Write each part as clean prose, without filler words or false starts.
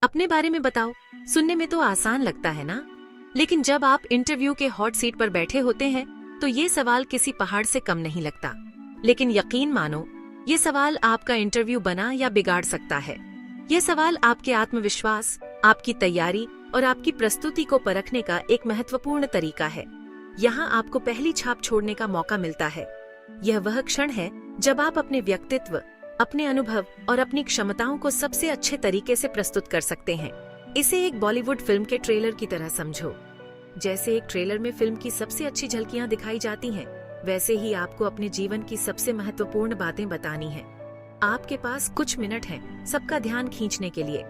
अपने बारे में बताओ। सुनने में तो आसान लगता है ना, लेकिन जब आप इंटरव्यू के हॉट सीट पर बैठे होते हैं तो ये सवाल किसी पहाड़ से कम नहीं लगता। लेकिन यकीन मानो, ये सवाल आपका इंटरव्यू बना या बिगाड़ सकता है। ये सवाल आपके आत्मविश्वास, आपकी तैयारी और आपकी प्रस्तुति को परखने का एक महत्वपूर्ण तरीका है। यहाँ आपको पहली छाप छोड़ने का मौका मिलता है। यह वह क्षण है जब आप अपने व्यक्तित्व, अपने अनुभव और अपनी क्षमताओं को सबसे अच्छे तरीके से प्रस्तुत कर सकते हैं। इसे एक बॉलीवुड फिल्म के ट्रेलर की तरह समझो। जैसे एक ट्रेलर में फिल्म की सबसे अच्छी झलकियां दिखाई जाती हैं, वैसे ही आपको अपने जीवन की सबसे महत्वपूर्ण बातें बतानी हैं। आपके पास कुछ मिनट हैं सबका ध्यान खींचने के लिए।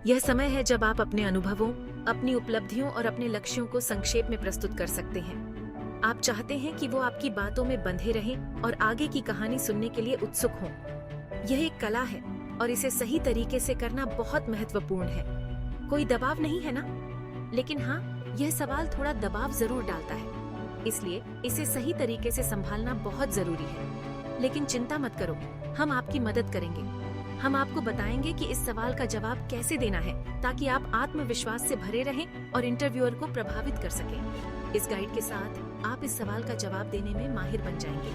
यह समय है जब आप अपने अनुभवों, अपनी उपलब्धियों और अपने लक्ष्यों को संक्षेप में प्रस्तुत कर सकते हैं। आप चाहते हैं कि वो आपकी बातों में बंधे रहें और आगे की कहानी सुनने के लिए उत्सुक हों। यह एक कला है और इसे सही तरीके से करना बहुत महत्वपूर्ण है। कोई दबाव नहीं है ना? लेकिन हाँ, यह सवाल थोड़ा दबाव जरूर डालता है, इसलिए इसे सही तरीके से संभालना बहुत जरूरी है। लेकिन चिंता मत करो, हम आपकी मदद करेंगे। हम आपको बताएंगे कि इस सवाल का जवाब कैसे देना है ताकि आप आत्मविश्वास से भरे रहें और इंटरव्यूअर को प्रभावित कर सकें। इस गाइड के साथ आप इस सवाल का जवाब देने में माहिर बन जाएंगे।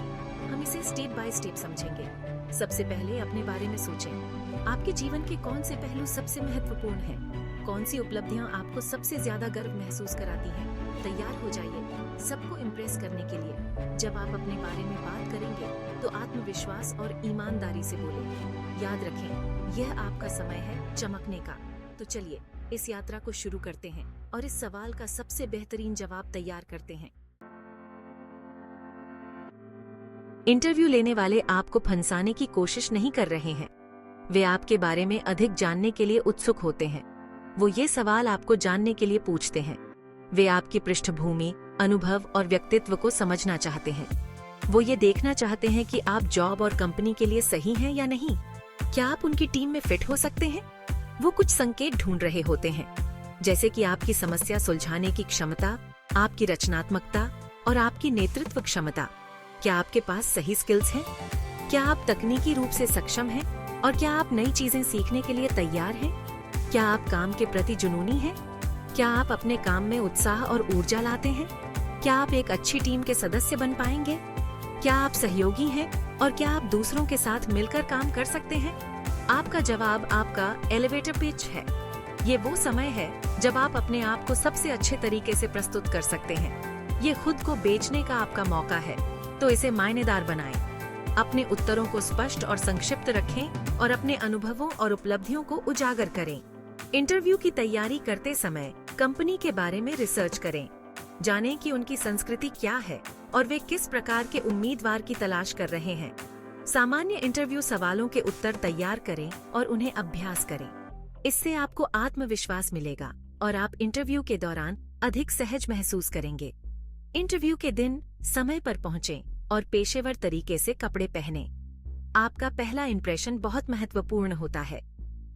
हम इसे स्टेप बाय स्टेप समझेंगे। सबसे पहले अपने बारे में सोचें। आपके जीवन के कौन से पहलू सबसे महत्वपूर्ण हैं? कौन सी उपलब्धियां आपको सबसे ज्यादा गर्व महसूस कराती हैं? तैयार हो जाइए सबको इम्प्रेस करने के लिए। जब आप अपने बारे में बात करेंगे तो आत्मविश्वास और ईमानदारी से बोलें। याद रखें, यह आपका समय है चमकने का। तो चलिए इस यात्रा को शुरू करते हैं और इस सवाल का सबसे बेहतरीन जवाब तैयार करते हैं। इंटरव्यू लेने वाले आपको फंसाने की कोशिश नहीं कर रहे हैं। वे आपके बारे में अधिक जानने के लिए उत्सुक होते हैं। वो ये सवाल आपको जानने के लिए पूछते हैं। वे आपकी पृष्ठभूमि, अनुभव और व्यक्तित्व को समझना चाहते हैं। वो ये देखना चाहते हैं कि आप जॉब और कंपनी के लिए सही हैं या नहीं। क्या आप उनकी टीम में फिट हो सकते हैं? वो कुछ संकेत ढूंढ रहे होते हैं, जैसे कि आपकी समस्या सुलझाने की क्षमता, आपकी रचनात्मकता और आपकी नेतृत्व क्षमता। क्या आपके पास सही स्किल्स हैं? क्या आप तकनीकी रूप से सक्षम हैं? और क्या आप नई चीजें सीखने के लिए तैयार हैं? क्या आप काम के प्रति जुनूनी हैं? क्या आप अपने काम में उत्साह और ऊर्जा लाते हैं? क्या आप एक अच्छी टीम के सदस्य बन पाएंगे? क्या आप सहयोगी हैं? और क्या आप दूसरों के साथ मिलकर काम कर सकते हैं? आपका जवाब आपका एलिवेटर पिच है। ये वो समय है जब आप अपने आप को सबसे अच्छे तरीके से प्रस्तुत कर सकते हैं। ये खुद को बेचने का आपका मौका है, तो इसे मायनेदार बनाएं। अपने उत्तरों को स्पष्ट और संक्षिप्त रखें और अपने अनुभवों और उपलब्धियों को उजागर करें। इंटरव्यू की तैयारी करते समय कंपनी के बारे में रिसर्च करें। जानें कि उनकी संस्कृति क्या है और वे किस प्रकार के उम्मीदवार की तलाश कर रहे हैं। सामान्य इंटरव्यू सवालों के उत्तर तैयार करें और उन्हें अभ्यास करें। इससे आपको आत्मविश्वास मिलेगा और आप इंटरव्यू के दौरान अधिक सहज महसूस करेंगे। इंटरव्यू के दिन समय पर पहुंचें और पेशेवर तरीके से कपड़े पहनें। आपका पहला इंप्रेशन बहुत महत्वपूर्ण होता है।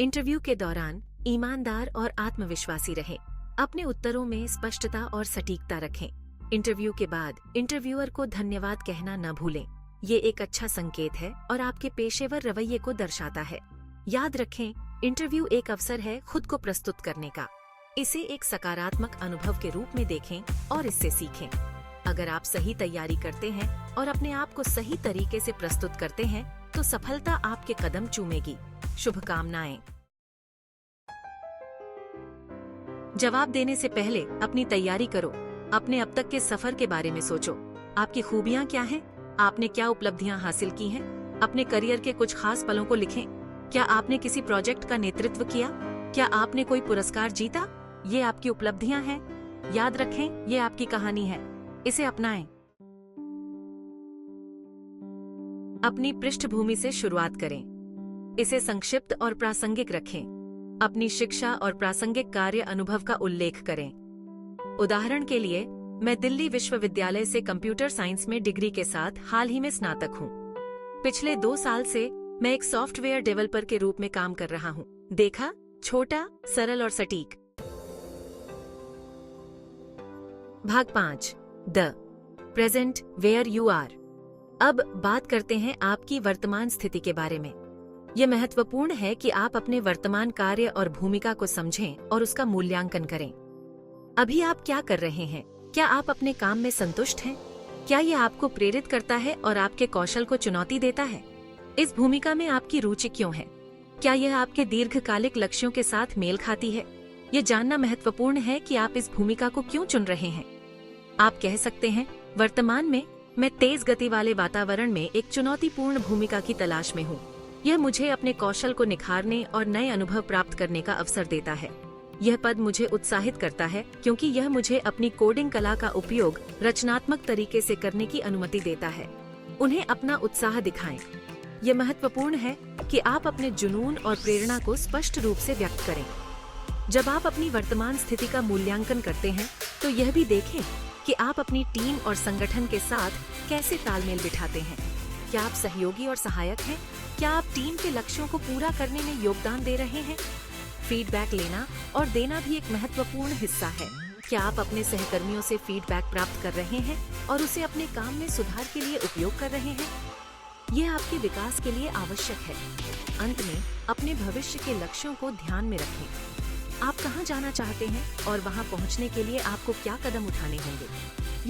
इंटरव्यू के दौरान ईमानदार और आत्मविश्वासी रहें। अपने उत्तरों में स्पष्टता और सटीकता रखें। इंटरव्यू के बाद इंटरव्यूअर को धन्यवाद कहना न भूलें। ये एक अच्छा संकेत है और आपके पेशेवर रवैये को दर्शाता है। याद रखें, इंटरव्यू एक अवसर है खुद को प्रस्तुत करने का। इसे एक सकारात्मक अनुभव के रूप में देखें और इससे सीखें। अगर आप सही तैयारी करते हैं और अपने आप को सही तरीके से प्रस्तुत करते हैं तो सफलता आपके कदम चूमेगी। शुभकामनाएं। जवाब देने से पहले अपनी तैयारी करो। अपने अब तक के सफर के बारे में सोचो। आपकी खूबियां क्या हैं? आपने क्या उपलब्धियां हासिल की हैं? अपने करियर के कुछ खास पलों को लिखें। क्या आपने किसी प्रोजेक्ट का नेतृत्व किया? क्या आपने कोई पुरस्कार जीता? ये आपकी उपलब्धियां हैं। याद रखें, ये आपकी कहानी है। इसे अपनाएं। अपनी पृष्ठभूमि से शुरुआत करें। इसे संक्षिप्त और प्रासंगिक रखें। अपनी शिक्षा और प्रासंगिक कार्य अनुभव का उल्लेख करें। उदाहरण के लिए, मैं दिल्ली विश्वविद्यालय से कंप्यूटर साइंस में डिग्री के साथ हाल ही में स्नातक हूँ। पिछले 2 साल से मैं एक सॉफ्टवेयर डेवलपर के रूप में काम कर रहा हूँ। देखा? छोटा, सरल और सटीक। भाग 5, the present where you are. अब बात करते हैं आपकी वर्तमान स्थिति के बारे में। यह महत्वपूर्ण है कि आप अपने वर्तमान कार्य और भूमिका को समझें और उसका मूल्यांकन करें। अभी आप क्या कर रहे हैं? क्या आप अपने काम में संतुष्ट हैं? क्या यह आपको प्रेरित करता है और आपके कौशल को चुनौती देता है? इस भूमिका में आपकी रुचि क्यों है? क्या यह आपके दीर्घकालिक लक्ष्यों के साथ मेल खाती है? ये जानना महत्वपूर्ण है कि आप इस भूमिका को क्यों चुन रहे हैं। आप कह सकते हैं, वर्तमान में मैं तेज गति वाले वातावरण में एक चुनौतीपूर्ण भूमिका की तलाश में हूँ। यह मुझे अपने कौशल को निखारने और नए अनुभव प्राप्त करने का अवसर देता है। यह पद मुझे उत्साहित करता है क्योंकि यह मुझे अपनी कोडिंग कला का उपयोग रचनात्मक तरीके से करने की अनुमति देता है। उन्हें अपना उत्साह दिखाएं। यह महत्वपूर्ण है कि आप अपने जुनून और प्रेरणा को स्पष्ट रूप से व्यक्त करें। जब आप अपनी वर्तमान स्थिति का मूल्यांकन करते हैं, तो यह भी देखें कि आप अपनी टीम और संगठन के साथ कैसे तालमेल बिठाते हैं। क्या आप सहयोगी और सहायक हैं? क्या आप टीम के लक्ष्यों को पूरा करने में योगदान दे रहे हैं? फीडबैक लेना और देना भी एक महत्वपूर्ण हिस्सा है। क्या आप अपने सहकर्मियों से फीडबैक प्राप्त कर रहे हैं और उसे अपने काम में सुधार के लिए उपयोग कर रहे हैं? यह आपके विकास के लिए आवश्यक है। अंत में, अपने भविष्य के लक्ष्यों को ध्यान में रखें। आप कहां जाना चाहते हैं और वहां पहुंचने के लिए आपको क्या कदम उठाने होंगे।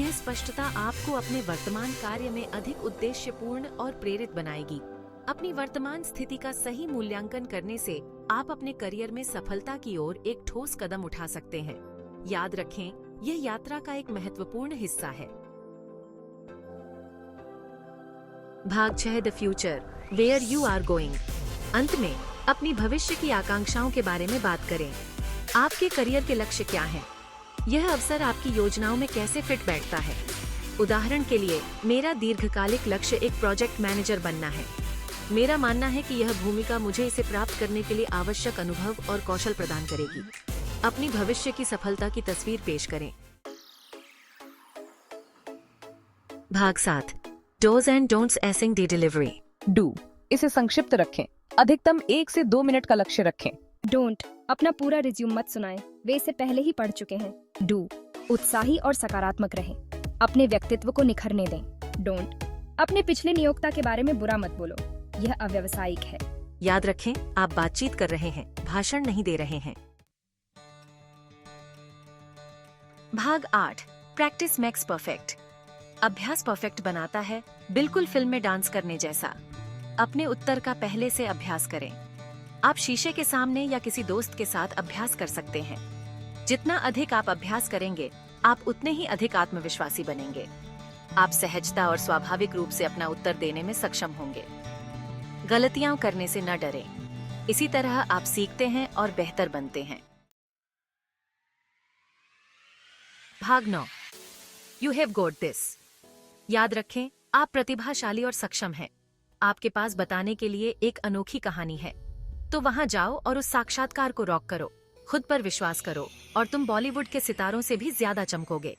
यह स्पष्टता आपको अपने वर्तमान कार्य में अधिक उद्देश्यपूर्ण और प्रेरित बनाएगी। अपनी वर्तमान स्थिति का सही मूल्यांकन करने से आप अपने करियर में सफलता की ओर एक ठोस कदम उठा सकते हैं। याद रखें, यह यात्रा का एक महत्वपूर्ण हिस्सा है। भाग 6 the future where you are going. अंत में, अपनी भविष्य की आकांक्षाओं के बारे में बात करें। आपके करियर के लक्ष्य क्या हैं? यह अवसर आपकी योजनाओं में कैसे फिट बैठता है? उदाहरण के लिए, मेरा दीर्घकालिक लक्ष्य एक प्रोजेक्ट मैनेजर बनना है। मेरा मानना है कि यह भूमिका मुझे इसे प्राप्त करने के लिए आवश्यक अनुभव और कौशल प्रदान करेगी। अपनी भविष्य की सफलता की तस्वीर पेश करें। भाग 7 dos and don'ts acing the delivery. Do, इसे संक्षिप्त रखें। अधिकतम 1 से 2 मिनट का लक्ष्य रखें। डोंट, अपना पूरा रिज्यूम मत सुनाएं, वे इसे पहले ही पढ़ चुके हैं। डू, उत्साही और सकारात्मक रहें, अपने व्यक्तित्व को निखरने दें। डोंट, अपने पिछले नियोक्ता के बारे में बुरा मत बोलो, यह अव्यावसायिक है। याद रखें, आप बातचीत कर रहे हैं, भाषण नहीं दे रहे हैं। भाग 8 प्रैक्टिस मेक्स परफेक्ट। अभ्यास परफेक्ट बनाता है, बिल्कुल फिल्म में डांस करने जैसा। अपने उत्तर का पहले से अभ्यास करें। आप शीशे के सामने या किसी दोस्त के साथ अभ्यास कर सकते हैं। जितना अधिक आप अभ्यास करेंगे, आप उतने ही अधिक आत्मविश्वासी बनेंगे। आप सहजता और स्वाभाविक रूप से अपना उत्तर देने में सक्षम होंगे। गलतियां करने से न डरें। इसी तरह आप सीखते हैं और बेहतर बनते हैं। भाग 9 यू हैव गॉट दिस। याद रखें, आप प्रतिभाशाली और सक्षम हैं। आपके पास बताने के लिए एक अनोखी कहानी है। तो वहां जाओ और उस साक्षात्कार को रॉक करो। खुद पर विश्वास करो और तुम बॉलीवुड के सितारों से भी ज्यादा चमकोगे।